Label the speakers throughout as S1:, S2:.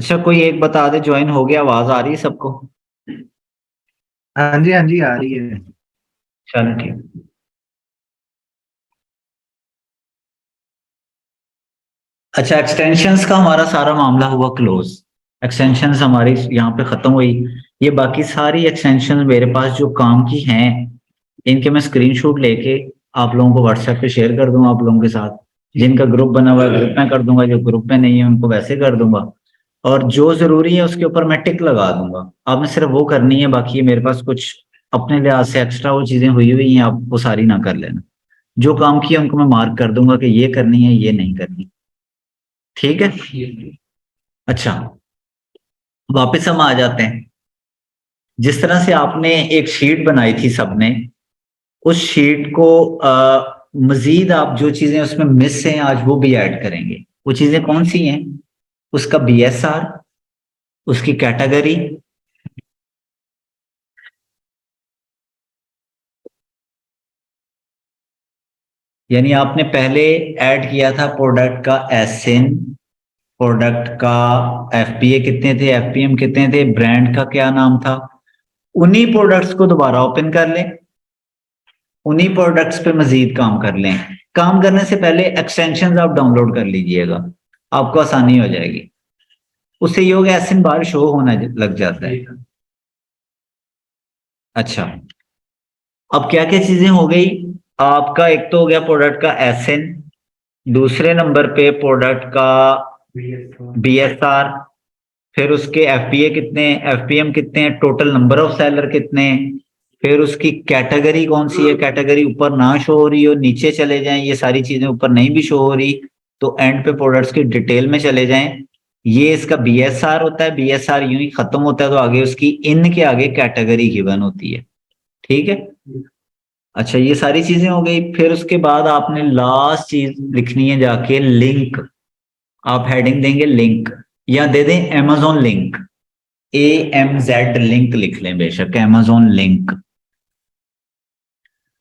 S1: अच्छा, कोई एक बता दे, ज्वाइन हो गया, आवाज आ रही है सबको?
S2: हाँ जी आ रही है।
S1: चलो ठीक। अच्छा, एक्सटेंशंस का हमारा सारा मामला हुआ क्लोज। एक्सटेंशंस हमारी यहाँ पे खत्म हुई। ये बाकी सारी एक्सटेंशन मेरे पास जो काम की हैं, इनके मैं स्क्रीनशॉट लेके आप लोगों को व्हाट्सएप पे शेयर कर दूंगा आप लोगों के साथ। जिनका ग्रुप बना हुआ है ग्रुप में कर दूंगा, जो ग्रुप में नहीं है उनको वैसे कर दूंगा। और जो जरूरी है उसके ऊपर मैं टिक लगा दूंगा, आपने सिर्फ वो करनी है। बाकी ये मेरे पास कुछ अपने लिहाज से एक्स्ट्रा वो चीजें हुई हुई हैं, आप वो सारी ना कर लेना। जो काम किए उनको मैं मार्क कर दूंगा कि ये करनी है ये नहीं करनी। ठीक है। अच्छा, वापस हम आ जाते हैं। जिस तरह से आपने एक शीट बनाई थी सबने, उस शीट को मजीद आप जो चीजें उसमें मिस हैं आज वो भी ऐड करेंगे। वो चीजें कौन सी हैं? उसका बीएसआर, उसकी कैटेगरी। यानी आपने पहले ऐड किया था प्रोडक्ट का एसएन, प्रोडक्ट का एफपीए कितने थे, एफपीएम कितने थे, ब्रांड का क्या नाम था। उन्हीं प्रोडक्ट्स को दोबारा ओपन कर लें, उन्हीं प्रोडक्ट्स पे मजीद काम कर लें। काम करने से पहले एक्सटेंशन आप डाउनलोड कर लीजिएगा, आपको आसानी हो जाएगी। उससे ये होगा एसएन बार शो होना लग जाता है। अच्छा, अब क्या क्या चीजें हो गई? आपका एक तो हो गया प्रोडक्ट का एसएन, दूसरे नंबर पे प्रोडक्ट का बीएसआर, फिर उसके एफपीए कितने हैं, एफपीएम कितने हैं, टोटल नंबर ऑफ सेलर कितने हैं, फिर उसकी कैटेगरी कौन सी है, कैटेगरी ऊपर ना शो हो रही हो नीचे चले जाएं, ये सारी चीजें ऊपर नहीं भी शो हो रही तो एंड पे प्रोडक्ट्स की डिटेल में चले जाएं। ये इसका बीएसआर होता है, बीएसआर यूं ही खत्म होता है तो आगे उसकी इन के आगे कैटेगरी गिवन होती है। ठीक है। अच्छा, ये सारी चीजें हो गई। फिर उसके बाद आपने लास्ट चीज लिखनी है जाके लिंक। आप हेडिंग देंगे लिंक, या दे दें amazon लिंक। AMZ लिंक लिख लें, बेशक amazon लिंक।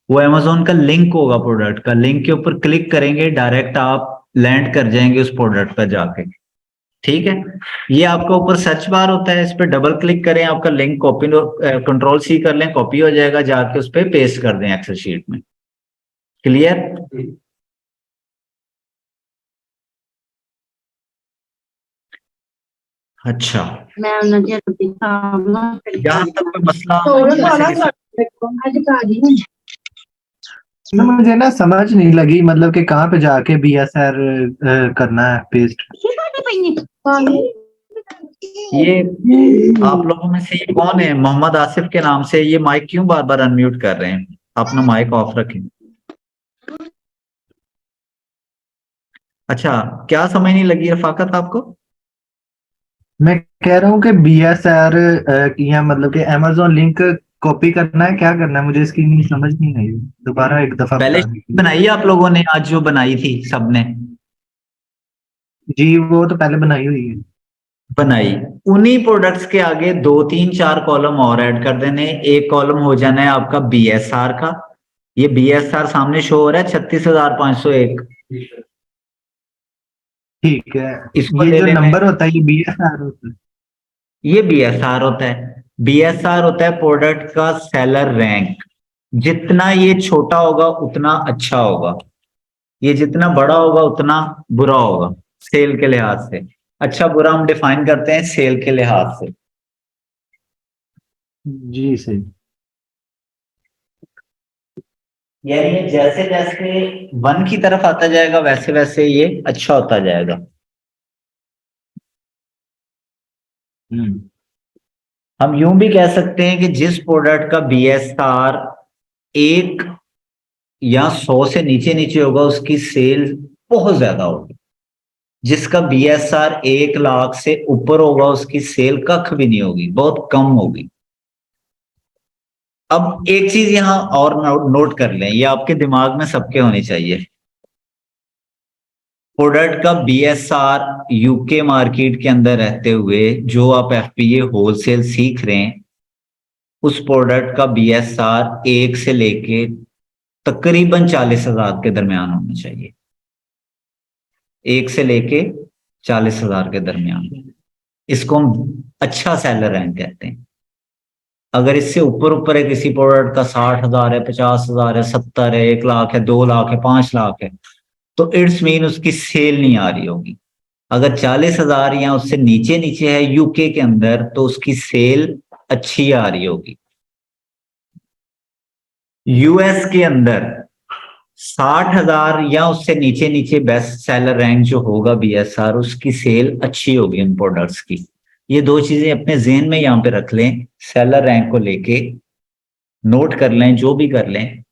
S1: वो amazon का लिंक होगा, प्रोडक्ट का लिंक के ऊपर क्लिक करेंगे डायरेक्ट आप लैंड कर जाएंगे उस प्रोडक्ट पर जाके। ठीक है। ये आपका ऊपर सर्च बार होता है, इस पर डबल क्लिक करें, आपका लिंक कॉपी, कंट्रोल सी कर लें, कॉपी हो जाएगा, जाके उस पर पेस्ट कर दें एक्सेल शीट में। क्लियर? अच्छा,
S3: मैं ਉਹਨਾਂ ਦੀ ਰੋਟੀ ਖਾਵਾਂ ਫਿਰ
S1: यहाँ तक
S3: ਖਾਣਾ
S1: कोई मसला
S3: ਹੋਰ
S1: किसी
S3: ਖਾਣਾ
S1: किस्म?
S3: ਅੱਜ ਖਾ ਲਈ
S2: ना मुझे ना समझ नहीं लगी मतलब कि कहाँ पे जाके बीएसआर करना है पेस्ट।
S3: खाਣੀ ਪਈ ਪਾਣੀ
S1: ये आप लोगों में से ये कौन है मोहम्मद आसिफ के नाम से, ये माइक क्यों बार बार अनम्यूट कर रहे हैं? अपना माइक ऑफ रखें। अच्छा, क्या समझ नहीं लगी रफाकत आपको?
S2: मैं कह रहा हूँ कि बीएसआर या मतलब कि अमेजोन लिंक कॉपी करना है, क्या करना है मुझे इसकी नहीं समझ नहीं आई। दोबारा एक दफा
S1: पहले
S2: बता
S1: sheet
S2: दीजिए।
S1: बनाई आप लोगों ने आज जो बनाई थी सबने?
S2: जी वो तो पहले बनाई हुई है।
S1: बनाई। उन्हीं प्रोडक्ट्स के आगे दो तीन चार कॉलम और ऐड कर देने। एक कॉलम हो जाना है आपका बीएसआर का। ये बीएसआर सामने शो हो रहा है 36,501।
S2: ठीक है।
S1: इसको
S2: ये
S1: ले
S2: जो
S1: लेना है।
S2: नंबर होता है ये बीएसआर होता है।
S1: ये बीएसआर होता है। बीएसआर होता है प्रोडक्ट का सेलर रैंक। जितना ये छोटा होगा उतना अच्छा होगा, ये जितना बड़ा होगा उतना बुरा होगा सेल के लिहाज से। अच्छा बुरा हम डिफाइन करते हैं सेल के लिहाज से।
S2: जी सही।
S1: यानी ये जैसे जैसे वन की तरफ आता जाएगा वैसे वैसे ये अच्छा होता जाएगा। हम्म हम यूं भी कह सकते हैं कि जिस प्रोडक्ट का बीएसआर 1 या 100 से नीचे नीचे होगा उसकी सेल बहुत ज्यादा होगी। जिसका बीएसआर 1 लाख से ऊपर होगा उसकी सेल कख भी नहीं होगी, बहुत कम होगी। अब एक चीज यहां और नोट कर लें, ये आपके दिमाग में सबके होनी चाहिए। प्रोडक्ट का बीएसआर यूके मार्केट के अंदर रहते हुए जो आप एफपीए होलसेल सीख रहे हैं, उस प्रोडक्ट का बीएसआर 1 से लेके तकरीबन 40,000 के दरमियान होना चाहिए। 1 से लेके 40,000 के दरमियान। इसको हम अच्छा सेलर रैंक कहते हैं। अगर इससे ऊपर ऊपर है किसी प्रोडक्ट का 60,000 है, 50,000 है, 70 है, 1 लाख है, 2 लाख है, 5 लाख है, तो इट्स मीन उसकी सेल नहीं आ रही होगी। अगर 40,000 या उससे नीचे नीचे है यूके के अंदर तो उसकी सेल अच्छी आ रही होगी। यूएस के अंदर 60,000 या उससे नीचे नीचे बेस्ट सेलर रैंक जो होगा बीएसआर, उसकी सेल अच्छी होगी उन प्रोडक्ट्स की। ये दो चीजें अपने जेहन में यहां पे रख लें, सेलर रैंक को लेके नोट कर लें, जो भी कर लें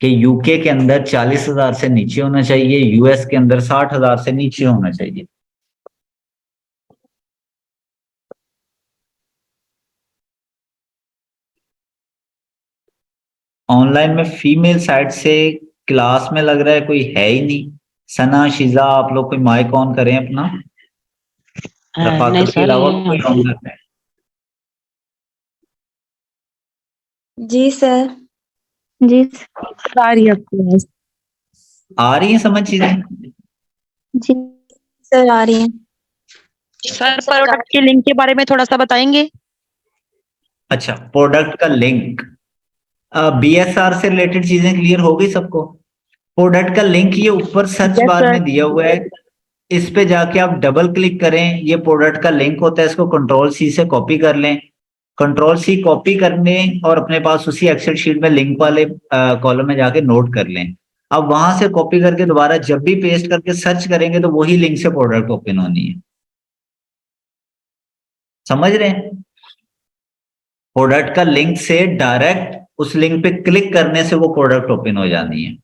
S1: कि यूके के अंदर 40,000 से नीचे होना चाहिए, यूएस के अंदर 60,000 से नीचे होना चाहिए। ऑनलाइन में फीमेल साइड से क्लास में लग रहा है कोई है ही नहीं। सना, शिजा, आप लोग कोई माइक ऑन करें अपना।
S4: नहीं
S1: रफाकत के
S4: सर,
S1: अलावा
S4: ये
S1: कोई ऑन करता है?
S5: जी सर।
S4: जी सर, आ रही है आपकी आवाज।
S1: आ रही है समझ चीजें?
S5: जी सर, आ रही है।
S4: सर, प्रोडक्ट के लिंक के बारे में थोड़ा सा बताएंगे?
S1: अच्छा, प्रोडक्ट का लिंक, बीएसआर से रिलेटेड चीजें क्लियर हो गई सबको? प्रोडक्ट का लिंक ये ऊपर सर्च
S4: यस
S1: बार
S4: सर।
S1: में दिया हुआ है, इस पे जाके आप डबल क्लिक करें, ये प्रोडक्ट का लिंक होता है, इसको कंट्रोल सी से कॉपी कर लें। कंट्रोल सी कॉपी करने और अपने पास उसी एक्सेल शीट में लिंक वाले कॉलम में जाके नोट कर लें। अब वहां से कॉपी करके दोबारा जब भी पेस्ट करके सर्च करेंगे तो वही लिंक से प्रोडक्ट ओपन होनी है। समझ रहे हैं? प्रोडक्ट का लिंक से डायरेक्ट उस लिंक पे क्लिक करने से वो प्रोडक्ट ओपन हो जानी है।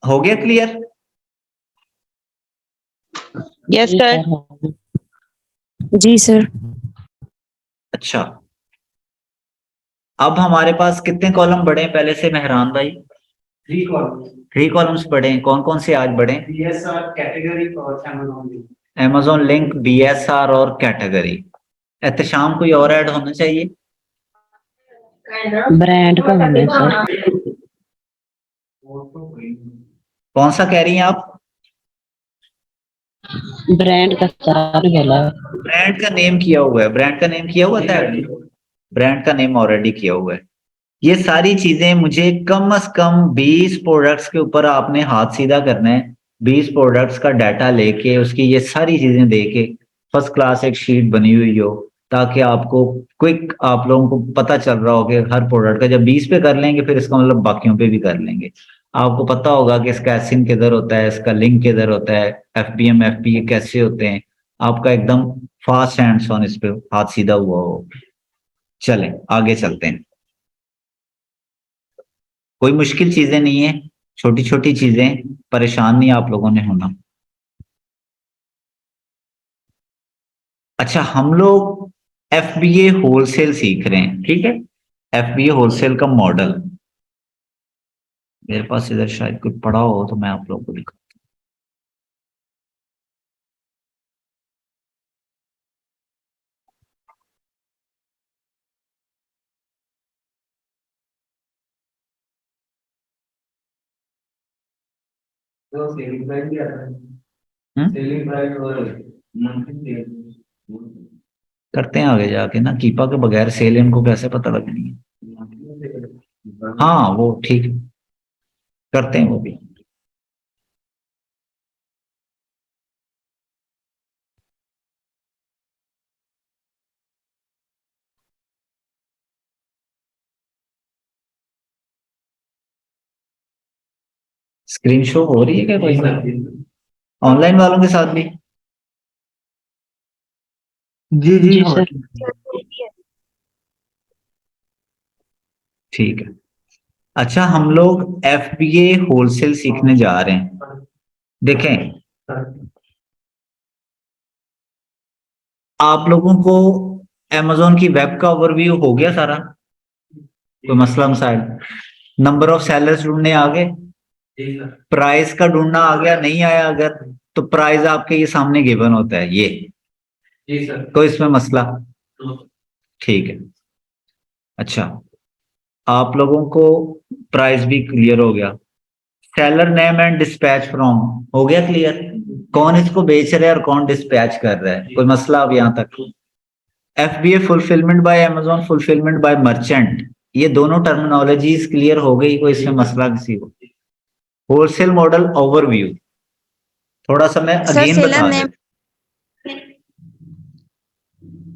S1: हो गया क्लियर?
S4: Yes sir. जी सर।
S1: अच्छा, अब हमारे पास कितने कॉलम बढ़े हैं पहले से मेहरान भाई? 3 कॉलम्स बढ़े हैं। कौन कौन से आज बढ़े?
S2: बीएसआर, कैटेगरी और Amazon link.
S1: Amazon link, BSR और कैटेगरी। एहतशाम कोई और ऐड होना चाहिए?
S4: ब्रांड का होना है सर।
S1: कौन सा कह रही हैं आप?
S4: ब्रांड का सर बोला।
S1: ब्रांड का नेम किया हुआ है, ब्रांड का नेम किया हुआ था, ब्रांड का नेम ऑलरेडी किया हुआ है। ये सारी चीजें मुझे कम से कम 20 प्रोडक्ट्स के ऊपर आपने हाथ सीधा करना है। 20 प्रोडक्ट्स का डाटा लेके उसकी ये सारी चीजें देके फर्स्ट क्लास एक शीट बनी हुई हो, ताकि आपको क्विक आप लोगों को पता चल रहा हो कि हर प्रोडक्ट का जब 20 पे कर लेंगे फिर इसका मतलब बाकियों पे भी कर लेंगे। आपको पता होगा कि इसका एसिन किधर होता है, इसका लिंक किधर होता है, एफबीएम एफपीए कैसे होते हैं। आपका एकदम फास्ट हैंड्स ऑन इस पे हाथ सीधा हुआ हो। चलें आगे चलते हैं। कोई मुश्किल चीजें नहीं है, छोटी छोटी चीजें, परेशान नहीं आप लोगों ने होना। अच्छा, हम लोग एफबीए होलसेल सीख रहे हैं, ठीक है? एफबीए होलसेल का मॉडल मेरे पास इधर शायद कुछ पड़ा हो तो मैं आप लोगों को दिखा।
S2: सेलिंग प्राइस भी आता है।
S1: हम्म?
S2: सेलिंग प्राइस और मंथली सेल।
S1: करते हैं आगे जाके ना, कीपा के बगैर सेल इनको कैसे पता लगनी है? हाँ वो ठीक है, करते हैं वो भी। स्क्रीन शो हो रही है क्या कोई ऑनलाइन वालों के साथ भी?
S2: जी जी
S4: जी
S2: हो
S4: सर।
S1: ठीक है। अच्छा, हम लोग एफबीए होलसेल सीखने जा रहे हैं। देखें, आप लोगों को अमेजोन की वेब का ओवरव्यू हो गया सारा? कोई मसला मसाइल? नंबर ऑफ सेलर्स ढूंढने आ गए? प्राइस का ढूंढना आ गया? नहीं आया अगर तो प्राइस आपके ये सामने गिवन होता है ये।
S2: जी सर।
S1: तो इसमें मसला? ठीक है। अच्छा, आप लोगों को प्राइस भी क्लियर हो गया। Seller name and dispatch from हो गया क्लियर? कौन इसको बेच रहा है और कौन डिस्पैच कर रहा है, कोई मसला अब यहाँ तक? FBA fulfilment bye Amazon, fulfilment bye merchant, ये दोनों टर्मिनोलॉजीज क्लियर हो गई? कोई इसमें मसला किसी को? होलसेल मॉडल ओवरव्यू थोड़ा सा मैं
S5: सर
S1: अगेन
S5: सेलर
S1: बता
S5: नेम,
S1: दूं।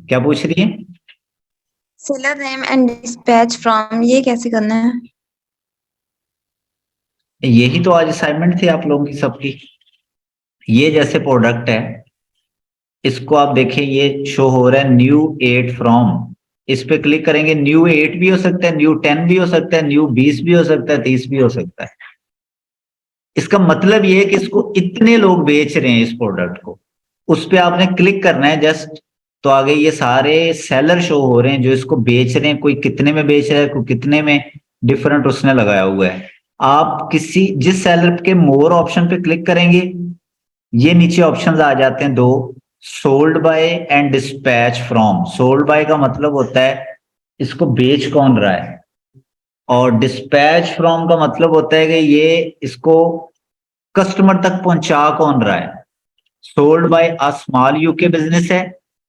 S1: क्या पूछ रही है?
S5: Seller name and dispatch from, ये कैसे करना है?
S1: यही तो आज असाइनमेंट थी आप लोगों की सबकी। ये जैसे प्रोडक्ट है, इसको आप देखें, ये शो हो रहा है न्यू 8 फ्रॉम, इस पे क्लिक करेंगे, न्यू 8 भी हो सकता है, न्यू 10 भी हो सकता है, न्यू 20 भी हो सकता है, 30 भी हो सकता है। इसका मतलब ये है कि इसको इतने लोग बेच रहे हैं इस प्रोडक्ट को, उस पे आपने क्लिक करना है जस्ट, तो आगे ये सारे सेलर शो हो रहे हैं जो इसको बेच रहे हैं, कोई कितने में बेच रहा है, कोई कितने में, डिफरेंट उसने लगाया हुआ है। आप किसी जिस सेलर के मोर ऑप्शन पे क्लिक करेंगे, ये नीचे ऑप्शंस आ जाते हैं दो, sold by and dispatch from. Sold by का मतलब होता है इसको बेच कौन रहा है, और डिस्पैच फ्रॉम का मतलब होता है कि ये इसको कस्टमर तक पहुंचा कौन रहा है। Sold by a small UK business है,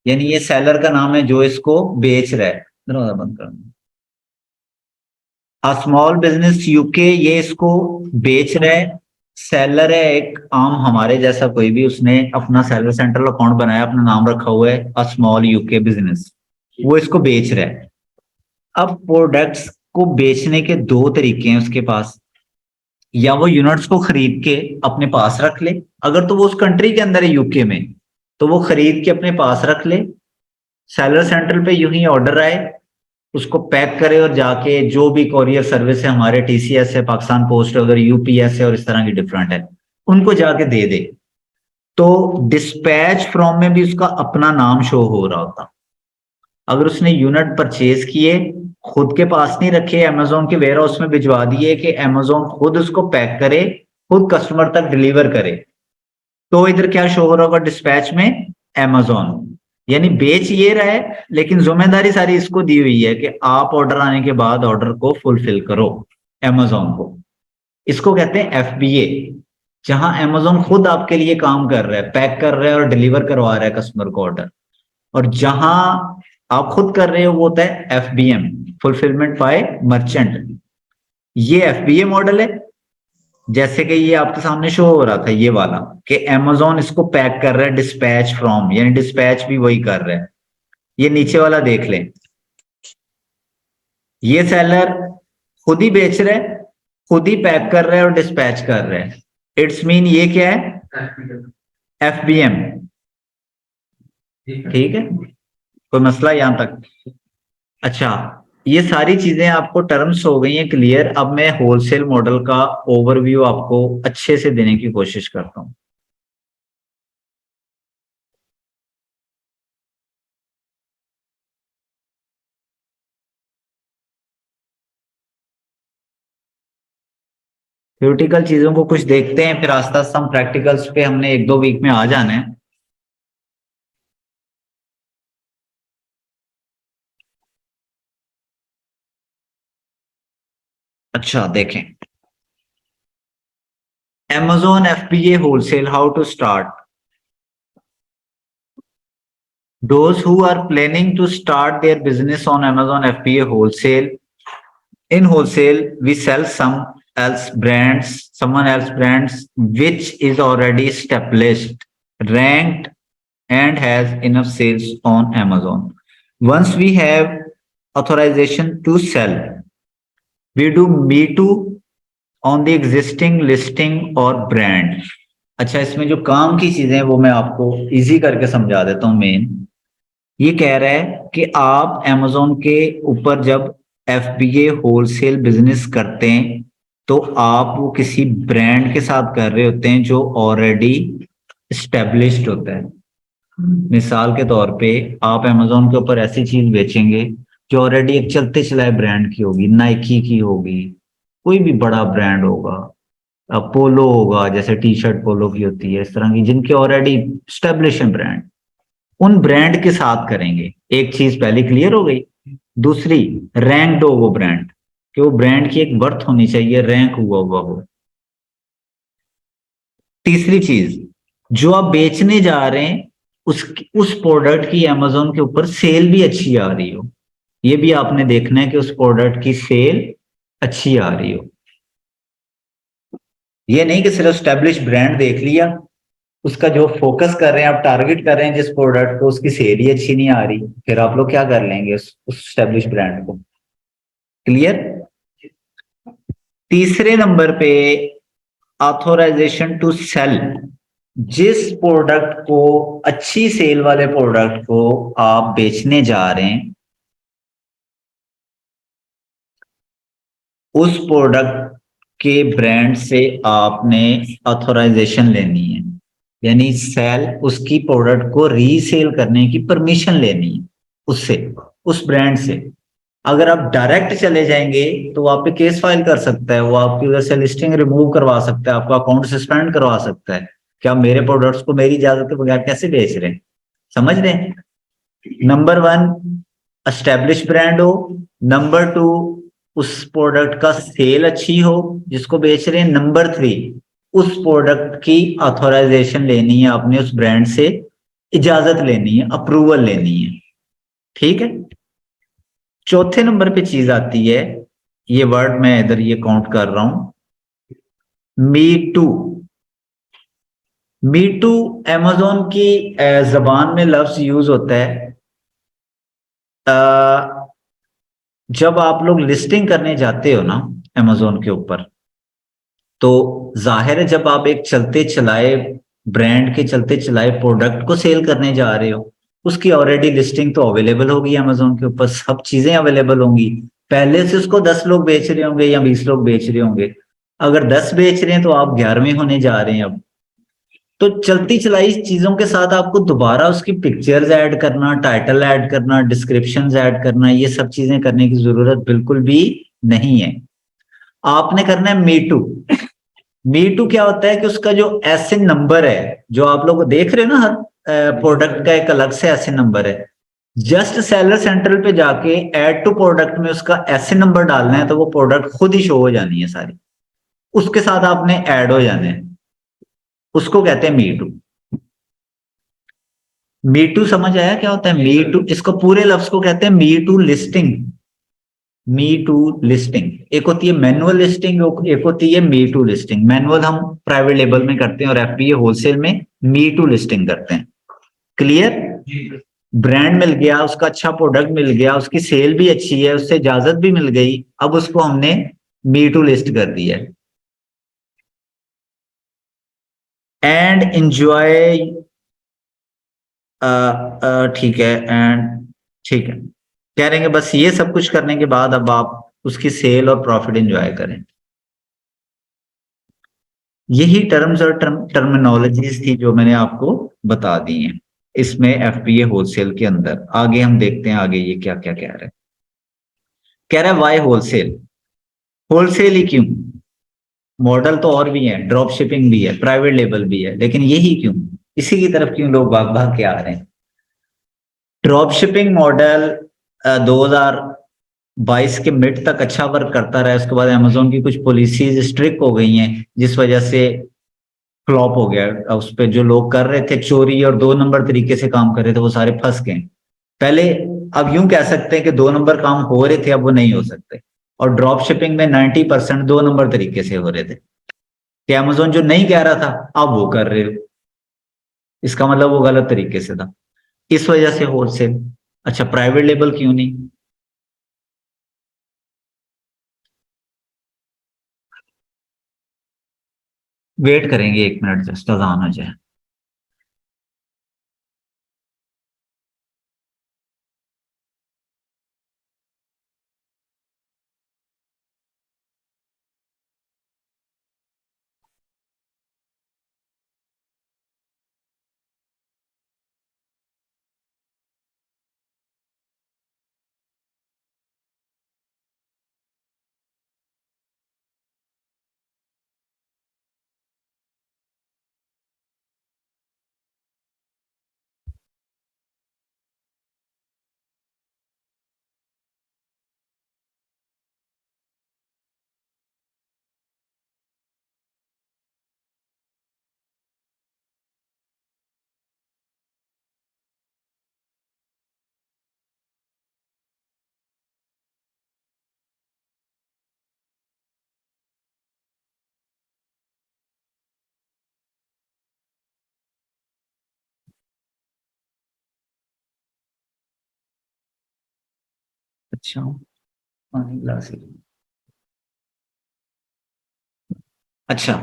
S1: यानी ये सेलर का नाम है जो इसको बेच रहा है। दरवाजा बंद कर। अ स्मॉल बिजनेस यूके, ये इसको बेच रहा है। सेलर है एक आम हमारे जैसा कोई भी, उसने अपना सेलर सेंट्रल अकाउंट बनाया, अपना नाम रखा हुआ है अ स्मॉल यूके बिजनेस, वो इसको बेच रहा है। अब प्रोडक्ट्स को बेचने के दो तरीके हैं उसके पास, या वो यूनिट्स को खरीद के अपने पास रख ले, अगर तो वो उस कंट्री के अंदर है यूके में, तो वो खरीद के अपने पास रख ले, सेलर सेंट्रल पे यूं ही ऑर्डर आए, उसको पैक करे और जाके जो भी कोरियर सर्विस है, हमारे TCS है, पाकिस्तान पोस्ट है, उधर UPS है और इस तरह की डिफरेंट है, उनको जाके दे दे। तो डिस्पैच फ्रॉम में भी उसका अपना नाम शो हो रहा होता। अगर उसने यूनिट परचेज किए, खुद के पास नहीं रखे, अमेजोन के वेयर हाउस में भिजवा दिए कि अमेजोन खुद उसको पैक करे, खुद कस्टमर तक डिलीवर करे, तो इधर क्या शो हो रहा होगा डिस्पैच में? अमेजोन, यानी बेच ये रहा है लेकिन जिम्मेदारी सारी इसको दी हुई है कि आप ऑर्डर आने के बाद ऑर्डर को फुलफिल करो अमेजोन को। इसको कहते हैं FBA, जहां अमेजोन खुद आपके लिए काम कर रहा है, पैक कर रहा है और डिलीवर करवा रहा है कस्टमर को ऑर्डर, और जहां आप खुद कर रहे हो वो होता है FBM, फुलफिलमेंट बाय मर्चेंट। ये FBA मॉडल है, जैसे कि ये आपके सामने शो हो रहा था ये वाला, कि अमेजोन इसको पैक कर रहा है डिस्पैच फ्रॉम, यानी डिस्पैच भी वही कर रहा है। ये नीचे वाला देख लें, ये सेलर खुद ही बेच रहा है, खुद ही पैक कर रहा है और डिस्पैच कर रहा है। इट्स मीन ये क्या है? FBM। ठीक है, कोई मसला यहां तक? अच्छा, ये सारी चीजें आपको टर्म्स हो गई हैं क्लियर। अब मैं होलसेल मॉडल का ओवरव्यू आपको अच्छे से देने की कोशिश करता हूं। थ्योरेटिकल चीजों को कुछ देखते हैं, फिर आस्ता आस्ता हम प्रैक्टिकल्स पे, हमने 1-2 वीक में आ जाना है। अच्छा देखें, Amazon FBA wholesale, how to start? Those who are planning to start their business on Amazon FBA wholesale, in wholesale we sell someone else brands which is already established, ranked and has enough sales on Amazon. Once we have authorization to sell, we do Me-Too on the existing listing or brand. अच्छा, इसमें जो काम की चीजें हैं वो मैं आपको इजी करके समझा देता हूँ। मेन ये कह रहा है कि आप Amazon के ऊपर जब FBA होलसेल बिजनेस करते हैं तो आप वो किसी ब्रांड के साथ कर रहे होते हैं जो ऑलरेडी एस्टेब्लिश्ड होता है। मिसाल के तौर पे आप Amazon के ऊपर ऐसी चीज बेचेंगे जो ऑलरेडी एक चलते चलाए ब्रांड की होगी, नाइकी की होगी, कोई भी बड़ा ब्रांड होगा, पोलो होगा, जैसे टी शर्ट पोलो की होती है, इस तरह की जिनके ऑलरेडी स्टेब्लिश ब्रांड, उन ब्रांड के साथ करेंगे। एक चीज पहले क्लियर हो गई। दूसरी, रैंक्ड हो वो ब्रांड, कि वो ब्रांड की एक वर्थ होनी चाहिए, रैंक हुआ हुआ हो। तीसरी चीज, जो आप बेचने जा रहे हैं उस प्रोडक्ट की अमेजोन के ऊपर सेल भी अच्छी आ रही हो। ये भी आपने देखना है कि उस प्रोडक्ट की सेल अच्छी आ रही हो। ये नहीं कि सिर्फ स्टैब्लिश ब्रांड देख लिया, उसका जो फोकस कर रहे हैं, आप टारगेट कर रहे हैं जिस प्रोडक्ट को, उसकी सेल ही अच्छी नहीं आ रही, फिर आप लोग क्या कर लेंगे उस स्टैब्लिश ब्रांड को। क्लियर। तीसरे नंबर पे ऑथोराइजेशन टू सेल। जिस प्रोडक्ट को, अच्छी सेल वाले प्रोडक्ट को आप बेचने जा रहे हैं, उस प्रोडक्ट के ब्रांड से आपने ऑथोराइजेशन लेनी है, यानी सेल, उसकी प्रोडक्ट को रीसेल करने की परमिशन लेनी है उससे, उस ब्रांड से। अगर आप डायरेक्ट चले जाएंगे तो वो आप पे केस फाइल कर सकता है, वो आपकी उधर से लिस्टिंग रिमूव करवा सकता है, आपका अकाउंट सस्पेंड करवा सकता है कि आप मेरे प्रोडक्ट्स को मेरी इजाजत के बगैर कैसे बेच रहे हैं। समझ रहे हैं। नंबर वन, एस्टेब्लिश ब्रांड हो। नंबर टू, उस प्रोडक्ट का सेल अच्छी हो जिसको बेच रहे हैं। नंबर थ्री, उस प्रोडक्ट की ऑथोराइजेशन लेनी है आपने, उस ब्रांड से इजाजत लेनी है, अप्रूवल लेनी है। ठीक है। चौथे नंबर पे चीज आती है, ये वर्ड मैं इधर ये काउंट कर रहा हूं, me too. Me too Amazon की जबान में लफ्ज यूज होता है जब आप लोग लिस्टिंग करने जाते हो ना अमेजोन के ऊपर, तो जाहिर है जब आप एक चलते चलाए ब्रांड के चलते चलाए प्रोडक्ट को सेल करने जा रहे हो, उसकी ऑलरेडी लिस्टिंग तो अवेलेबल होगी अमेजोन के ऊपर, सब चीजें अवेलेबल होंगी। पहले से उसको 10 लोग बेच रहे होंगे या 20 लोग बेच रहे होंगे। अगर 10 बेच रहे हैं तो आप 11वें होने जा रहे हैं अब। तो चलती चलाई चीजों के साथ आपको दोबारा उसकी पिक्चर्स ऐड करना, टाइटल ऐड करना, डिस्क्रिप्शंस ऐड करना, ये सब चीजें करने की जरूरत बिल्कुल भी नहीं है। आपने करना है मी टू। मी टू क्या होता है कि उसका जो एसएन नंबर है, जो आप लोग देख रहे हो ना, हर प्रोडक्ट का एक अलग से एसएन नंबर है। जस्ट सेलर सेंट्रल पे जाके ऐड टू प्रोडक्ट में उसका एसएन नंबर डालना है, तो वो प्रोडक्ट खुद ही शो हो जानी है सारी, उसके साथ आपने ऐड हो जाने हैं। उसको कहते हैं मी टू। मी टू समझ आया क्या होता है मी टू? इसको पूरे लफ्ज को कहते हैं me too listing. Me too listing एक होती है मैनुअल लिस्टिंग, एक होती है मी टू लिस्टिंग। मैनुअल हम प्राइवेट लेबल में करते हैं और एफपीए होलसेल में मी टू लिस्टिंग करते हैं। क्लियर। ब्रांड मिल गया, उसका अच्छा प्रोडक्ट मिल गया, उसकी सेल भी अच्छी है, उससे इजाजत भी मिल गई, अब उसको हमने मी टू लिस्ट कर दिया। एंड इंजॉय, ठीक है, एंड ठीक है, कह रहे हैं बस ये सब कुछ करने के बाद अब आप उसकी सेल और प्रॉफिट एंजॉय करें। यही टर्म्स और टर्मिनोलॉजीज थी जो मैंने आपको बता दी हैं इसमें एफपीए होलसेल के अंदर। आगे हम देखते हैं आगे ये क्या क्या कह रहा है। कह रहा है वाई होलसेल। होलसेल ही क्यों? मॉडल तो और भी है, ड्रॉप शिपिंग भी है, प्राइवेट लेबल भी है, लेकिन यही क्यों, इसी की तरफ क्यों लोग भाग भाग के आ रहे हैं? ड्रॉप शिपिंग मॉडल 2022 के मिड तक अच्छा वर्क करता रहा, उसके बाद अमेजोन की कुछ पॉलिसीज स्ट्रिक्ट हो गई हैं जिस वजह से फ्लॉप हो गया। उस पर जो लोग कर रहे थे चोरी और 2 नंबर तरीके से काम कर रहे थे, वो सारे फंस गए पहले। अब यूं कह सकते हैं कि 2 नंबर काम हो रहे थे, अब वो नहीं हो सकते। और ड्रॉप शिपिंग में 90% 2 नंबर तरीके से हो रहे थे कि अमेजोन जो नहीं कह रहा था अब वो कर रहे हो, इसका मतलब वो गलत तरीके से था। इस वजह से होलसेल। अच्छा, प्राइवेट लेबल क्यों नहीं? वेट करेंगे 1 मिनट, जस्ट अजान हो जाए। अच्छा, पानी ग्लास। अच्छा,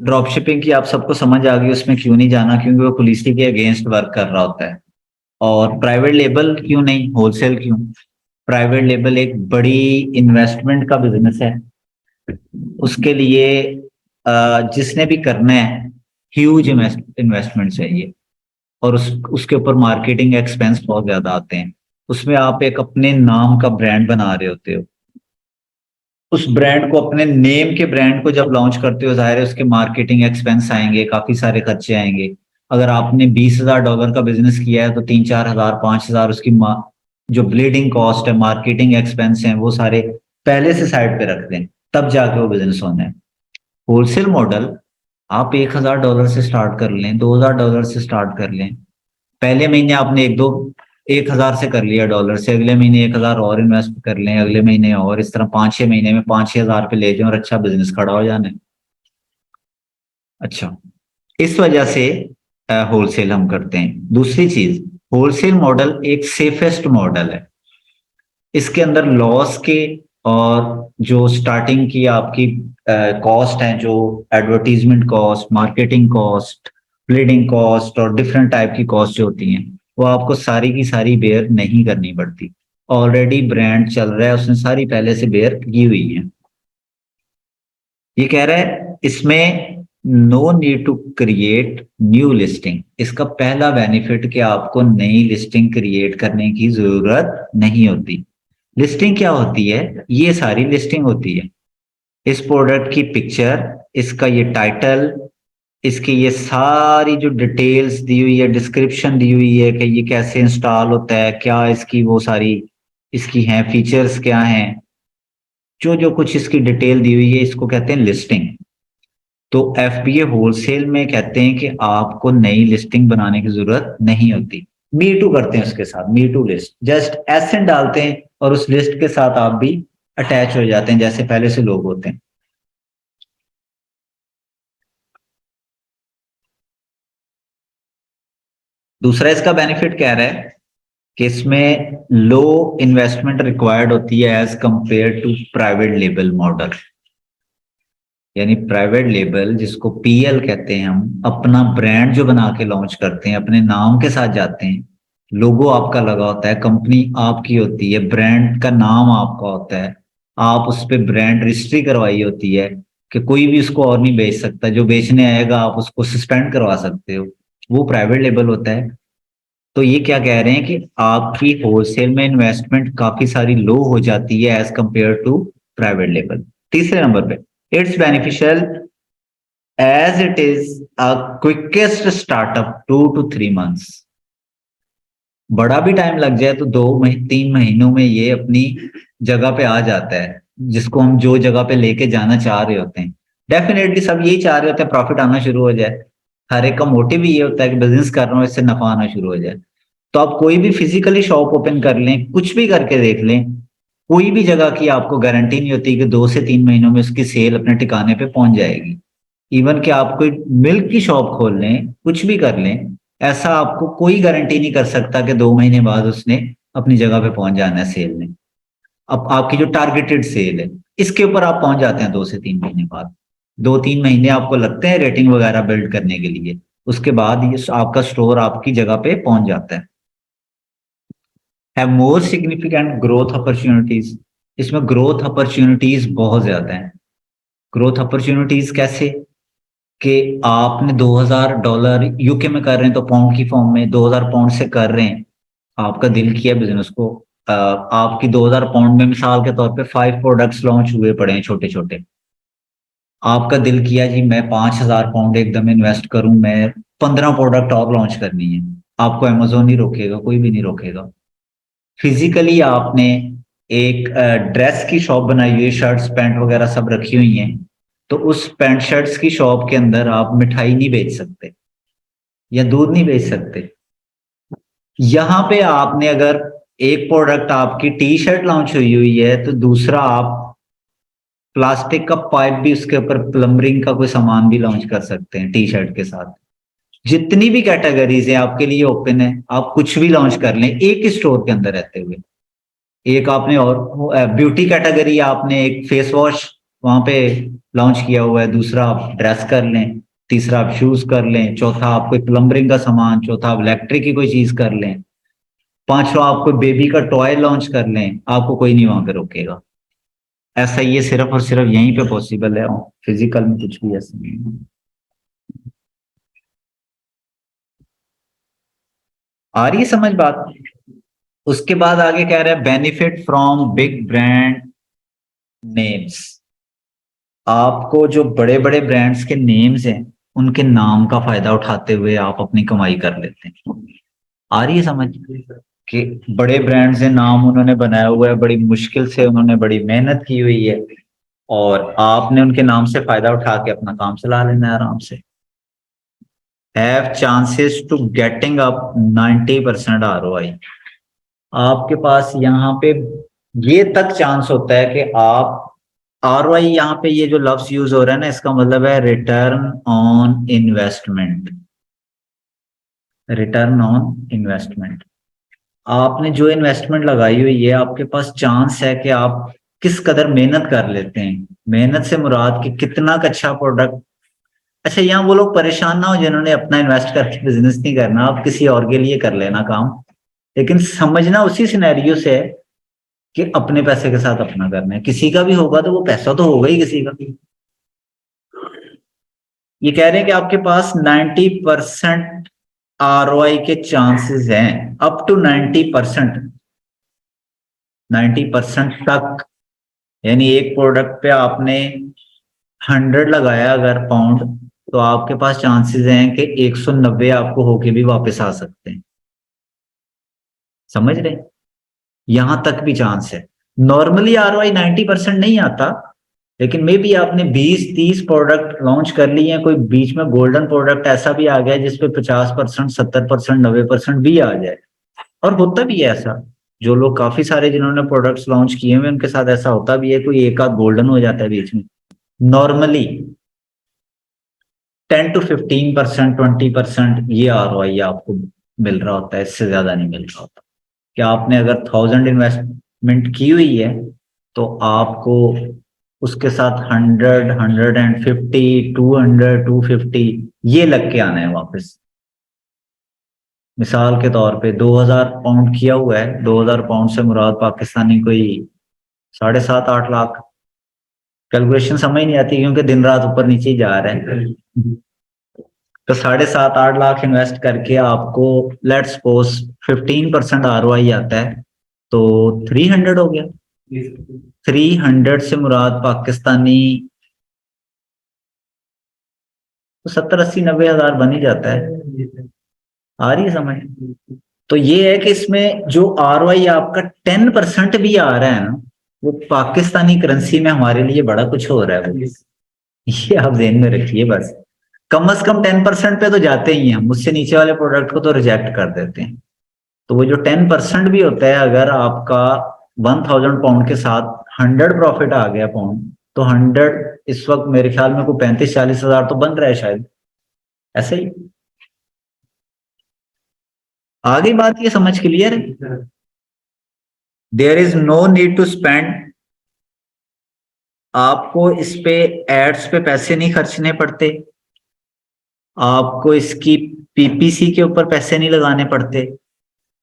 S1: ड्रॉप शिपिंग की आप सबको समझ आ गई, उसमें क्यों नहीं जाना, क्योंकि वो पॉलिसी के अगेंस्ट वर्क कर रहा होता है। और प्राइवेट लेबल क्यों नहीं, होलसेल क्यों? प्राइवेट लेबल एक बड़ी इन्वेस्टमेंट का बिजनेस है। उसके लिए जिसने भी करना है, ह्यूज इन्वेस्टमेंट चाहिए, और उसके ऊपर मार्केटिंग एक्सपेंस बहुत ज्यादा आते हैं। उसमें आप एक अपने नाम का ब्रांड बना रहे होते हो। उस ब्रांड को, अपने नेम के ब्रांड को जब लॉन्च करते हो, जाहिर है उसके मार्केटिंग एक्सपेंस आएंगे, काफी सारे खर्चे आएंगे। अगर आपने $20,000 का बिजनेस किया है तो 3-4 हजार, 5 हजार उसकी जो ब्लीडिंग कॉस्ट है, मार्केटिंग एक्सपेंस हैं, वो सारे पहले से साइड पे रख दें, तब जाके वो बिजनेस होना है। होलसेल मॉडल, आप $1,000 से स्टार्ट कर लें, $2,000 से स्टार्ट कर लें। पहले महीने आपने 1,000 से कर लिया डॉलर से, अगले महीने 1,000 और इन्वेस्ट कर लें, अगले महीने और, इस तरह 5-6 महीने में 5-6 हजार पे ले जाएं और अच्छा बिजनेस खड़ा हो जाना है। अच्छा, इस वजह से होलसेल हम करते हैं। दूसरी चीज, होलसेल मॉडल एक सेफेस्ट मॉडल है। इसके अंदर लॉस के और जो स्टार्टिंग की आपकी कॉस्ट है, जो advertisement cost, marketing cost, bleeding cost और डिफरेंट टाइप की कॉस्ट जो होती हैं, वो आपको सारी की सारी बेयर नहीं करनी पड़ती। ऑलरेडी ब्रांड चल रहा है, उसने सारी पहले से बेयर की हुई है। ये कह रहा है इसमें no need to create new listing. इसका पहला बेनिफिट कि आपको नई लिस्टिंग क्रिएट करने की जरूरत नहीं होती। लिस्टिंग क्या होती है? ये सारी लिस्टिंग होती है, इस प्रोडक्ट की पिक्चर, इसका ये टाइटल, इसकी ये सारी जो डिटेल्स दी हुई है, डिस्क्रिप्शन दी हुई है कि ये कैसे इंस्टॉल होता है, क्या इसकी वो सारी इसकी हैं फीचर्स क्या हैं, जो जो कुछ इसकी डिटेल दी हुई है, इसको कहते हैं लिस्टिंग। तो एफबीए होलसेल में कहते हैं कि आपको नई लिस्टिंग बनाने की जरूरत नहीं होती। मी टू करते हैं उसके साथ, me too list, just SN डालते हैं और उस लिस्ट के साथ आप भी अटैच हो जाते हैं जैसे पहले से लोग होते हैं। दूसरा इसका बेनिफिट कह रहा है कि इसमें लो इन्वेस्टमेंट रिक्वायर्ड होती है as compare to private label model. यानी प्राइवेट लेबल, जिसको पीएल कहते हैं, हम अपना ब्रांड जो बना के लॉन्च करते हैं, अपने नाम के साथ जाते हैं, लोगो आपका लगा होता है, कंपनी आपकी होती है, ब्रांड का नाम आपका होता है, आप उस पर ब्रांड रजिस्ट्री करवाई होती है कि कोई भी उसको और नहीं बेच सकता, जो बेचने आएगा आप उसको सस्पेंड करवा सकते हो, वो प्राइवेट लेबल होता है। तो ये क्या कह रहे हैं कि आपकी होलसेल में इन्वेस्टमेंट काफी सारी लो हो जाती है as compare to private label. तीसरे नंबर पे, it's beneficial as it is a quickest startup 2 to 3 months। बड़ा भी टाइम लग जाए तो 2-3 महीनों में ये अपनी जगह पे आ जाता है, जिसको हम जो जगह पे लेके जाना चाह रहे होते हैं। डेफिनेटली सब यही चाह रहे होते हैं, प्रॉफिट आना शुरू हो जाए। हर एक का मोटिव ये होता है कि बिजनेस कर रहा हूँ, इससे नफा आना शुरू हो जाए। तो आप कोई भी फिजिकली शॉप ओपन कर लें, कुछ भी करके देख लें, कोई भी जगह की आपको गारंटी नहीं होती कि 2 से 3 महीनों में उसकी सेल अपने ठिकाने पे पहुंच जाएगी। इवन कि आप कोई मिल्क की शॉप खोल लें, कुछ भी कर लें, ऐसा आपको कोई गारंटी नहीं कर सकता कि 2 महीने बाद उसने अपनी जगह पे पहुंच जाना है सेल में। अब आपकी जो टारगेटेड सेल है, इसके ऊपर आप पहुंच जाते हैं 2 से 3 महीने बाद। 2-3 महीने आपको लगते हैं रेटिंग वगैरह बिल्ड करने के लिए, उसके बाद ये आपका स्टोर आपकी जगह पे पहुंच जाता है। Have more significant growth opportunities. इसमें ग्रोथ अपॉर्चुनिटीज बहुत ज्यादा हैं। ग्रोथ अपॉर्चुनिटीज कैसे? कि आपने $2,000 यूके में कर रहे हैं तो पाउंड की फॉर्म में 2,000 पाउंड से कर रहे हैं, आपका दिल किया बिजनेस को, आपकी 2,000 पाउंड में मिसाल के तौर पे 5 प्रोडक्ट्स लॉन्च हुए पड़े हैं छोटे छोटे। आपका दिल किया जी मैं 5,000 पाउंड एकदम इन्वेस्ट करूं, मैं 15 प्रोडक्ट और लॉन्च करनी है। आपको अमेजोन नहीं रोकेगा, कोई भी नहीं रोकेगा। फिजिकली आपने एक ड्रेस की शॉप बनाई हुई है, शर्ट्स पैंट वगैरह सब रखी हुई हैं, तो उस पैंट शर्ट्स की शॉप के अंदर आप मिठाई नहीं बेच सकते या दूध नहीं बेच सकते। यहां पे आपने अगर एक प्रोडक्ट आपकी टी शर्ट लॉन्च हुई है तो दूसरा आप प्लास्टिक का पाइप भी, उसके ऊपर प्लम्बरिंग का कोई सामान भी लॉन्च कर सकते हैं टी शर्ट के साथ। जितनी भी कैटेगरीज है आपके लिए ओपन है, आप कुछ भी लॉन्च कर लें एक ही स्टोर के अंदर रहते हुए। एक आपने और ब्यूटी कैटेगरी आपने एक फेस वॉश वहां पे लॉन्च किया हुआ है, दूसरा आप ड्रेस कर लें, तीसरा आप शूज कर लें, चौथा आप कोई प्लम्बरिंग का सामान, चौथा आप इलेक्ट्रिक की कोई चीज कर लें, पांचवा आप कोई बेबी का टॉय लॉन्च कर लें, आपको कोई नहीं वहां पे रोकेगा। ऐसा ये सिर्फ और सिर्फ यहीं पे पॉसिबल है, फिजिकल में कुछ भी ऐसा नहीं है। आ रही है समझ बात? उसके बाद आगे कह रहा है benefit from big brand names. आपको जो बड़े बड़े ब्रांड्स के नेम्स हैं उनके नाम का फायदा उठाते हुए आप अपनी कमाई कर लेते हैं। आ रही है समझ कि बड़े ब्रांड्स के नाम उन्होंने बनाया हुआ है, बड़ी मुश्किल से उन्होंने बड़ी मेहनत की हुई है, और आपने उनके नाम से फायदा उठा के अपना काम चला लेना है आराम से। Have chances to getting up 90% ROI। आपके पास यहाँ पे ये तक चांस होता है कि आप ROI, यहाँ पे ये जो लफ्ज यूज हो रहा है ना, इसका मतलब है return on investment. Return on investment, आपने जो इन्वेस्टमेंट लगाई हुई है आपके पास चांस है कि आप किस कदर मेहनत कर लेते हैं। मेहनत से मुराद कि कितना का अच्छा प्रोडक्ट। अच्छा, यहाँ वो लोग परेशान ना हो जिन्होंने अपना इन्वेस्ट करके बिजनेस नहीं करना, आप किसी और के लिए कर लेना काम, लेकिन समझना उसी सिनेरियो से है कि अपने पैसे के साथ अपना करना है। किसी का भी होगा तो वो पैसा तो होगा ही किसी का। ये कह रहे हैं कि आपके पास 90% ROI के चांसेस हैं, अप टू 90%। 90% तक, यानी एक प्रोडक्ट पे आपने 100 लगाया अगर पाउंड, तो आपके पास चांसेस हैं कि 190 आपको होके भी वापस आ सकते हैं। समझ रहे हैं? यहां तक भी चांस है। नॉर्मली ROI 90% नहीं आता, लेकिन मे बी आपने 20-30 प्रोडक्ट लॉन्च कर लिए हैं, कोई बीच में गोल्डन प्रोडक्ट ऐसा भी आ गया जिसपे 50%, 70%, 90% भी आ जाए। और होता भी है ऐसा, जो लोग काफी सारे जिन्होंने प्रोडक्ट्स लॉन्च किए हुए उनके साथ ऐसा होता भी है, कोई एक आध गोल्डन हो जाता है बीच में। नॉर्मली 10 to 15%, 20% ये ROI आपको मिल रहा होता है, इससे ज्यादा नहीं मिल रहा होता। कि आपने अगर 1000 इन्वेस्टमेंट की हुई है तो आपको उसके साथ 100, 150, 200, 250 ये लग के आना है वापस। मिसाल के तौर पे 2000 पाउंड किया हुआ है, 2000 पाउंड से मुराद पाकिस्तानी कोई 7.5-8 लाख। कैलकुलेशन समझ नहीं आती क्योंकि दिन रात ऊपर नीचे ही जा रहे हैं। तो 7.5-8 लाख इन्वेस्ट करके आपको लेट सपोज 15% ROI आता है, तो 300 हो गया। 300 से मुराद पाकिस्तानी तो 70-80-90 हज़ार बन ही जाता है। आ रही है समझ? तो ये है कि इसमें जो ROI आपका 10% भी आ रहा है ना, वो पाकिस्तानी करेंसी में हमारे लिए बड़ा कुछ हो रहा है वो। ये आप ध्यान में रखिए बस। कम से कम 10% पे तो जाते ही हैं हम, मुझसे नीचे वाले प्रोडक्ट को तो रिजेक्ट कर देते हैं। तो वो जो 10% भी होता है, अगर आपका 1000 पाउंड के साथ 100 प्रॉफिट आ गया पाउंड, तो 100 इस वक्त मेरे ख्याल में कोई 35-40 हज़ार तो बन रहा है शायद, ऐसे ही। आगे बात ये समझ क्लियर है? There is no need to spend. आपको इस पे एड्स पे पैसे नहीं खर्चने पड़ते, आपको इसकी PPC के ऊपर पैसे नहीं लगाने पड़ते।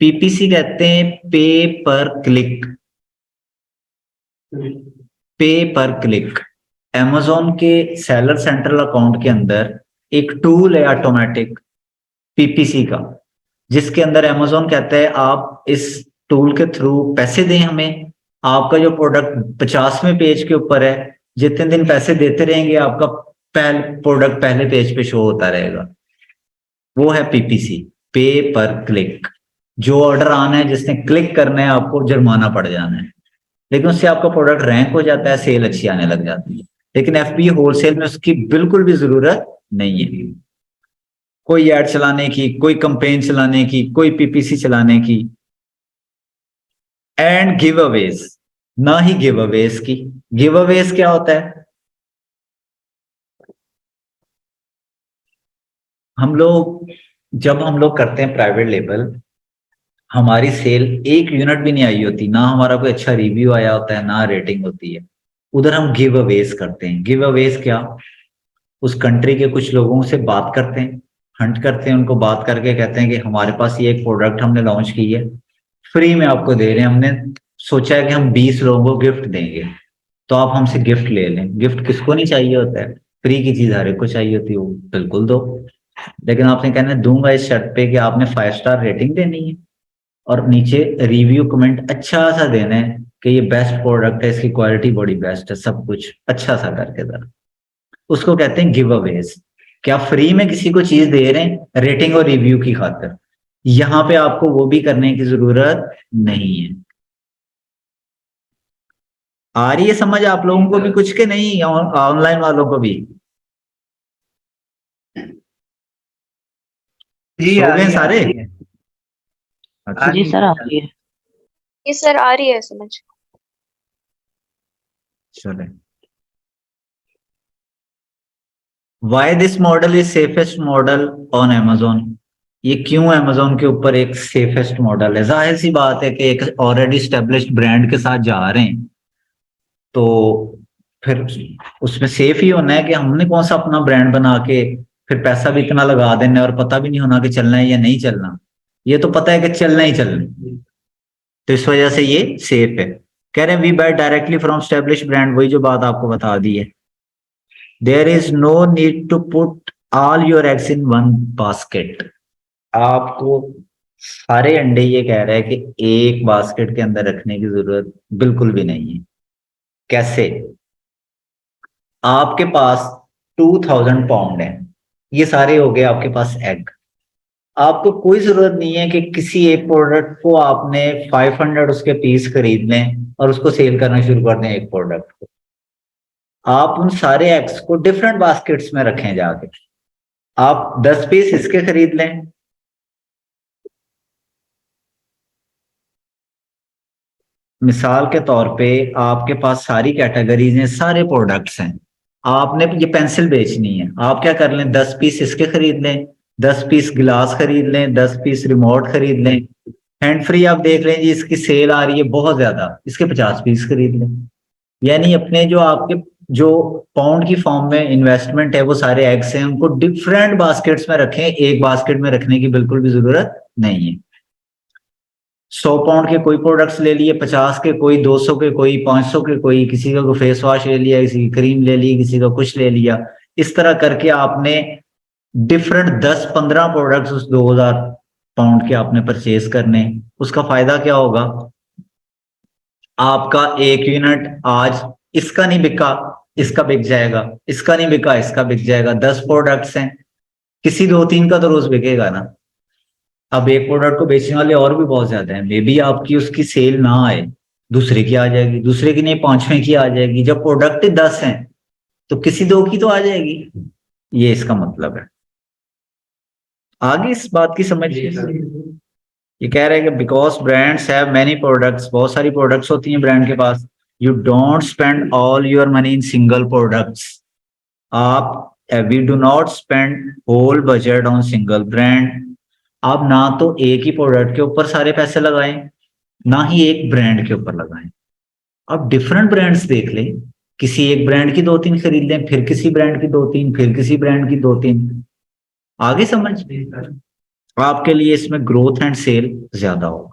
S1: PPC कहते हैं पे पर क्लिक। पे पर क्लिक। Amazon के सेलर सेंट्रल अकाउंट के अंदर एक टूल है ऑटोमेटिक PPC का, जिसके अंदर Amazon कहता है आप इस टूल के थ्रू पैसे दें हमें, आपका जो प्रोडक्ट 50वें पेज के ऊपर है, जितने दिन पैसे देते रहेंगे आपका प्रोडक्ट पहले पेज पे शो होता रहेगा। वो है PPC, पे पर क्लिक। जो ऑर्डर आना है, जिसने क्लिक करना है, आपको जुर्माना पड़ जाना है, लेकिन उससे आपका प्रोडक्ट रैंक हो जाता है, सेल अच्छी आने लग जाती है। लेकिन FBA होलसेल में उसकी बिल्कुल भी जरूरत नहीं है, कोई ऐड चलाने की, कोई कंपेन चलाने की, कोई PPC चलाने की। एंड गिव अवेज, ना ही गिव अवेज की। गिव अवेज क्या होता है? जब हम लोग करते हैं प्राइवेट लेबल, हमारी सेल एक यूनिट भी नहीं आई होती, ना हमारा कोई अच्छा रिव्यू आया होता है, ना रेटिंग होती है, उधर हम गिव अवेज करते हैं। गिव अवेज क्या, उस कंट्री के कुछ लोगों से बात करते हैं, हंट करते हैं, उनको बात करके कहते हैं कि हमारे पास ये एक प्रोडक्ट हमने लॉन्च की है, फ्री में आपको दे रहे हैं, हमने सोचा है कि हम 20 लोगों को गिफ्ट देंगे, तो आप हमसे गिफ्ट ले लें। गिफ्ट किसको नहीं चाहिए होता है, फ्री की चीज हर एक को चाहिए होती है, वो बिल्कुल दो। लेकिन आपने कहना है दूंगा इस शर्त पे कि आपने 5 स्टार रेटिंग देनी है और नीचे रिव्यू कमेंट अच्छा सा देना है कि ये बेस्ट प्रोडक्ट है, इसकी क्वालिटी बड़ी बेस्ट है, सब कुछ अच्छा सा करके देना। उसको कहते हैं गिव अवेज। क्या फ्री में किसी को चीज दे रहे हैं रेटिंग और रिव्यू की खातिर? यहां पे आपको वो भी करने की जरूरत नहीं है। आ रही है समझ आप लोगों को भी कुछ के नहीं, ऑनलाइन वालों को भी?
S2: जी
S1: सो
S2: आ
S1: गए
S2: रही है,
S1: सारे?
S2: आ रही है।
S1: अच्छा,
S4: जी सर, आप ये
S5: ये सर आ रही है समझ।
S1: चले। Why this model is safest model on Amazon? ये क्यों Amazon के ऊपर एक सेफेस्ट मॉडल है? जाहिर सी बात है कि एक ऑलरेडी स्टेब्लिश्ड ब्रांड के साथ जा रहे हैं, तो फिर उसमें सेफ ही होना है कि हमने कौन सा अपना ब्रांड बना के फिर पैसा भी इतना लगा देना और पता भी नहीं होना कि चलना है या नहीं चलना। ये तो पता है कि चलना ही चलना है, तो इस वजह से ये सेफ है। कह रहे हैं we buy directly from establish brand, वही जो बात आपको बता दी है। There is no need to put all your eggs in one basket. आपको सारे अंडे, ये कह रहा है कि एक बास्केट के अंदर रखने की जरूरत बिल्कुल भी नहीं है। कैसे? आपके पास 2000 पाउंड है, ये सारे हो गए आपके पास एग। आपको कोई जरूरत नहीं है कि किसी एक प्रोडक्ट को आपने 500 उसके पीस खरीद लें और उसको सेल करना शुरू कर दें एक प्रोडक्ट को। आप उन सारे एग्स को डिफरेंट बास्केट्स में रखें जाके। आप 10 पीस इसके खरीद लें, मिसाल के तौर पे आपके पास सारी कैटेगरीज हैं, सारे प्रोडक्ट्स हैं, आपने ये पेंसिल बेचनी है, आप क्या कर लें, 10 पीस इसके खरीद लें, 10 पीस गिलास खरीद लें, 10 पीस रिमोट खरीद लें। हैंड फ्री आप देख लें जी, इसकी सेल आ रही है बहुत ज्यादा, इसके 50 पीस खरीद लें। यानी अपने जो आपके जो पाउंड की फॉर्म में इन्वेस्टमेंट है वो सारे एग्स हैं, उनको डिफरेंट बास्केट्स में रखें, एक बास्केट में रखने की बिल्कुल भी जरूरत नहीं है। 100 पाउंड के कोई प्रोडक्ट्स ले लिए, 50 के कोई, 200 के कोई, 500 के कोई, किसी का कोई फेस वॉश ले लिया, किसी की क्रीम ले ली, किसी का कुछ ले लिया। इस तरह करके आपने डिफरेंट 10-15 प्रोडक्ट्स उस 2000 पाउंड के आपने परचेज करने। उसका फायदा क्या होगा? आपका एक यूनिट आज इसका नहीं बिका, इसका बिक जाएगा, इसका नहीं बिका, इसका बिक जाएगा। 10 प्रोडक्ट्स हैं, किसी 2-3 का तो रोज बिकेगा ना। अब एक प्रोडक्ट को बेचने वाले और भी बहुत ज्यादा है, मे बी आपकी उसकी सेल ना आए, दूसरे की आ जाएगी, दूसरे की नहीं, 5वें की आ जाएगी। जब प्रोडक्ट 10 हैं तो किसी 2 की तो आ जाएगी, ये इसका मतलब है। आगे इस बात की समझ, ये कह रहे हैं कि because brands have many products, बहुत सारी प्रोडक्ट्स होती हैं ब्रांड के पास, you don't spend all your money in single products. आप we do not spend whole budget on single brand. आप ना तो एक ही प्रोडक्ट के ऊपर सारे पैसे लगाएं, ना ही एक ब्रांड के ऊपर लगाएं। आप डिफरेंट ब्रांड्स देख लें, किसी एक ब्रांड की 2-3 खरीद लें, फिर किसी ब्रांड की 2-3, फिर किसी ब्रांड की 2-3। आगे समझ, आपके लिए इसमें ग्रोथ एंड सेल ज्यादा होगा।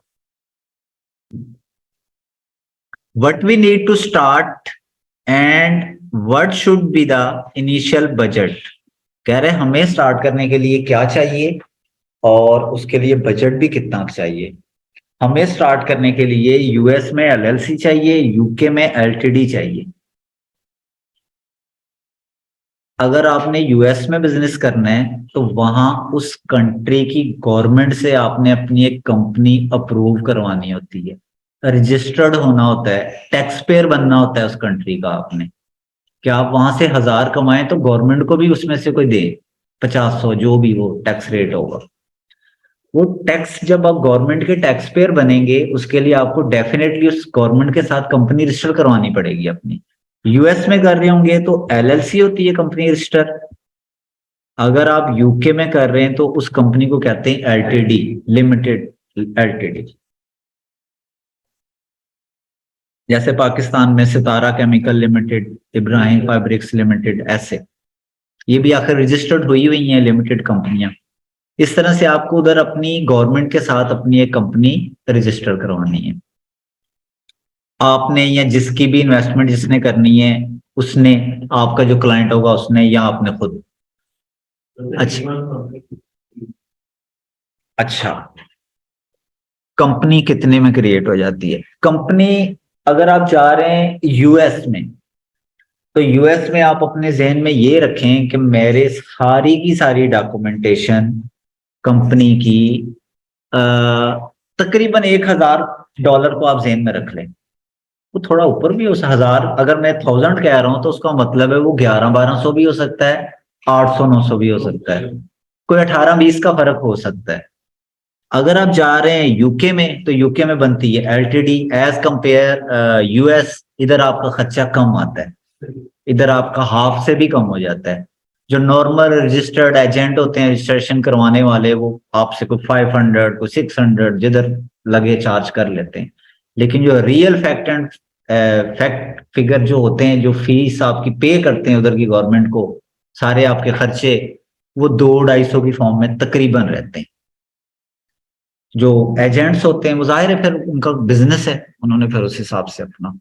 S1: What we need to start and what should be the initial budget? कह रहे हैं हमें स्टार्ट करने के लिए क्या चाहिए और उसके लिए बजट भी कितना चाहिए। हमें स्टार्ट करने के लिए यूएस में एलएलसी चाहिए, यूके में एलटीडी चाहिए। अगर आपने यूएस में बिजनेस करना है तो वहां उस कंट्री की गवर्नमेंट से आपने अपनी एक कंपनी अप्रूव करवानी होती है, रजिस्टर्ड होना होता है, टैक्स पेयर बनना होता है उस कंट्री का आपने। क्या आप वहां से 1000 कमाएं तो गवर्नमेंट को भी उसमें से कोई दे 50-100 जो भी वो टैक्स रेट होगा। वो टैक्स जब आप गवर्नमेंट के टैक्स पेयर बनेंगे उसके लिए आपको डेफिनेटली उस गवर्नमेंट के साथ कंपनी रजिस्टर करवानी पड़ेगी अपनी। यूएस में कर रहे होंगे तो एलएलसी होती है कंपनी रजिस्टर। अगर आप यूके में कर रहे हैं तो उस कंपनी को कहते हैं एलटीडी, लिमिटेड एलटीडी। जैसे पाकिस्तान में Sitara chemical limited, Ibrahim fabrics limited, ऐसे ये भी आखिर रजिस्टर्ड हुई हैं लिमिटेड कंपनियां। इस तरह से आपको उधर अपनी गवर्नमेंट के साथ अपनी एक कंपनी रजिस्टर करवानी है आपने, या जिसकी भी इन्वेस्टमेंट जिसने करनी है उसने, आपका जो क्लाइंट होगा उसने, या आपने खुद। अच्छा, कंपनी कितने में क्रिएट हो जाती है? कंपनी अगर आप जा रहे हैं यूएस में, तो यूएस में आप अपने जहन में ये रखें कि मेरे सारी की सारी डॉक्यूमेंटेशन कंपनी की तकरीबन $1000 को आप जहन में रख लें। वो थोड़ा ऊपर भी हो, 1000, अगर मैं 1000 कह रहा हूं तो उसका मतलब है वो 1100-1200 भी हो सकता है, 800-900 भी हो सकता है, कोई 18-20 का फर्क हो सकता है। अगर आप जा रहे हैं यूके में, तो यूके में बनती है एलटीडी एज कंपेयर यूएस। इधर आपका खर्चा कम आता है, इधर आपका हाफ से भी कम हो जाता है। जो नॉर्मल रजिस्टर्ड एजेंट होते हैं रजिस्ट्रेशन करवाने वाले, वो आपसे कोई 500 कोई 600 जिधर लगे चार्ज कर लेते हैं। लेकिन जो real fact and fact figure जो होते हैं, जो फीस आपकी पे करते हैं उधर की गवर्नमेंट को, सारे आपके खर्चे, वो 200-250 की फॉर्म में तकरीबन रहते हैं। जो एजेंट्स होते हैं वो जाहिर है फिर उनका बिजनेस है, उन्होंने फिर उस हिसाब से अपना,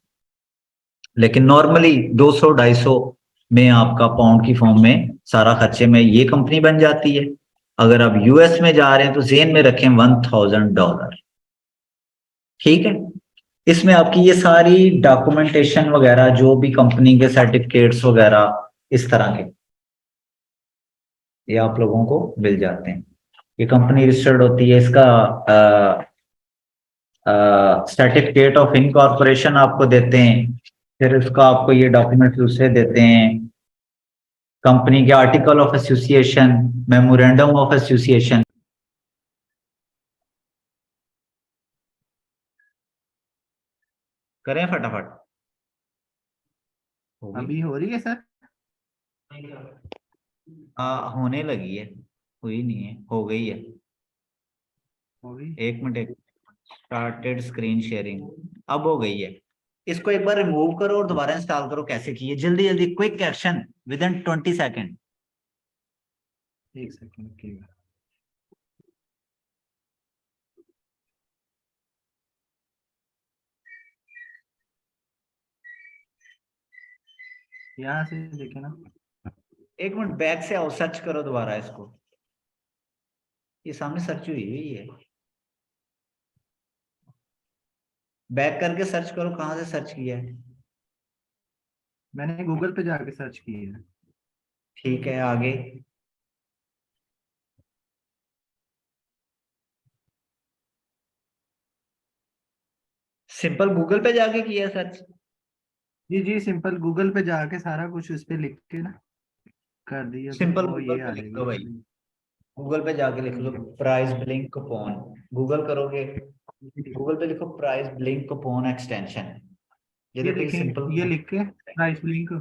S1: लेकिन नॉर्मली 200-250 में आपका पाउंड की फॉर्म में सारा खर्चे में ये कंपनी बन जाती है। अगर आप यूएस में जा रहे हैं तो जेन में रखें $1000। ठीक है, इसमें आपकी ये सारी डॉक्यूमेंटेशन वगैरह, जो भी कंपनी के सर्टिफिकेट्स वगैरह इस तरह के, ये आप लोगों को मिल जाते हैं। ये कंपनी रजिस्टर्ड होती है, इसका सर्टिफिकेट ऑफ इनकॉर्पोरेशन आपको देते हैं, फिर उसका आपको ये डॉक्यूमेंट दूसरे देते हैं, कंपनी के article of association, memorandum of association. करें फटाफट, होगी?
S2: अभी हो रही है सर?
S1: होने लगी है, हुई नहीं है, हो गई है।
S2: होगी।
S1: एक मिनट, स्टार्टेड स्क्रीन शेयरिंग, अब हो गई है। इसको एक बार रिमूव करो और दोबारा इंस्टॉल करो। कैसे किए? जल्दी जल्दी, quick action with in 20 second.
S2: एक सेकंड की यहाँ से देखे ना।
S1: एक मिनट, बैक से आओ, सर्च करो दोबारा इसको। ये सामने सर्च हुई है, बैक करके सर्च करो। कहाँ से सर्च किया है?
S2: मैंने गूगल पे जाके सर्च की है।
S1: ठीक है, आगे। सिंपल गूगल पे जाके किया सर्च?
S2: जी जी, सिंपल गूगल पे जाके सारा कुछ उस पे लिख के ना कर दिया तो
S1: सिंपल
S2: वो
S1: गूगल
S2: ये
S1: पे
S2: आ
S1: लिख
S2: जाएगी
S1: दो भाई,
S2: इसमें।
S1: गूगल पे जाके लिख लो प्राइस ब्लिंक कूपन। गूगल करोगे, गूगल पे लिखो प्राइस ब्लिंक कूपन एक्सटेंशन। ये
S2: ये
S1: देखो, ये
S2: लिखेंगे,
S1: सिंपल
S2: ये लिख के प्राइस लिंक,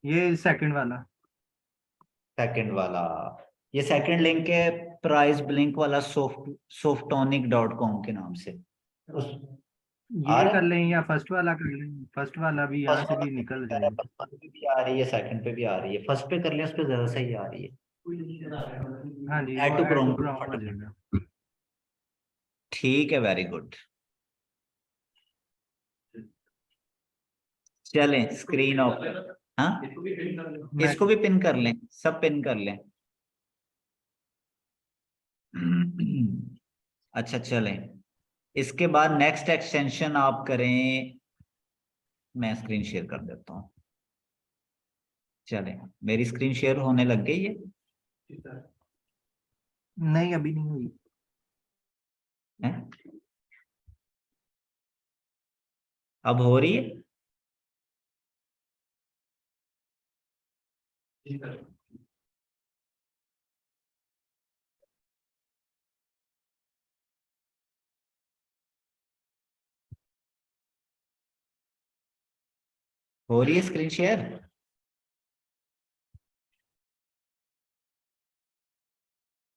S2: ये सेकंड वाला।
S1: सेकंड वाला, ये सेकंड लिंक है प्राइस ब्लिंक वाला, softonic.com के नाम से। उस आ
S2: ये
S1: रहा
S2: कर
S1: है?
S2: लें या फर्स्ट वाला कर लें? फर्स्ट वाला भी यहाँ
S1: फर्स्ट
S2: से भी निकल जाएगा।
S1: पे भी आ रही है, सेकंड पे भी आ रही है, फर्स्ट पे कर लिया, उस पे ज्यादा सही आ रही है।
S2: हाँ जी,
S1: ऐड
S2: वो
S1: टू
S2: ऐड
S1: क्रोम
S2: टू
S1: करो
S2: क्रोम आ
S1: फटाफट।
S2: जाएगा।
S1: ठीक है, वेरी गुड। चलें, स्क्रीन ऑफ। हाँ,
S2: मैं
S1: इसको भी पिन कर लें, सब पिन कर लें। अच्छा, चलें, इसके बाद नेक्स्ट एक्सटेंशन आप करें। मैं स्क्रीन शेयर कर देता हूँ। चलें, मेरी स्क्रीन शेयर होने लग गई है।
S2: नहीं, अभी नहीं हुई।
S1: हैं? अब हो रही है? हो रही है स्क्रीन शेयर?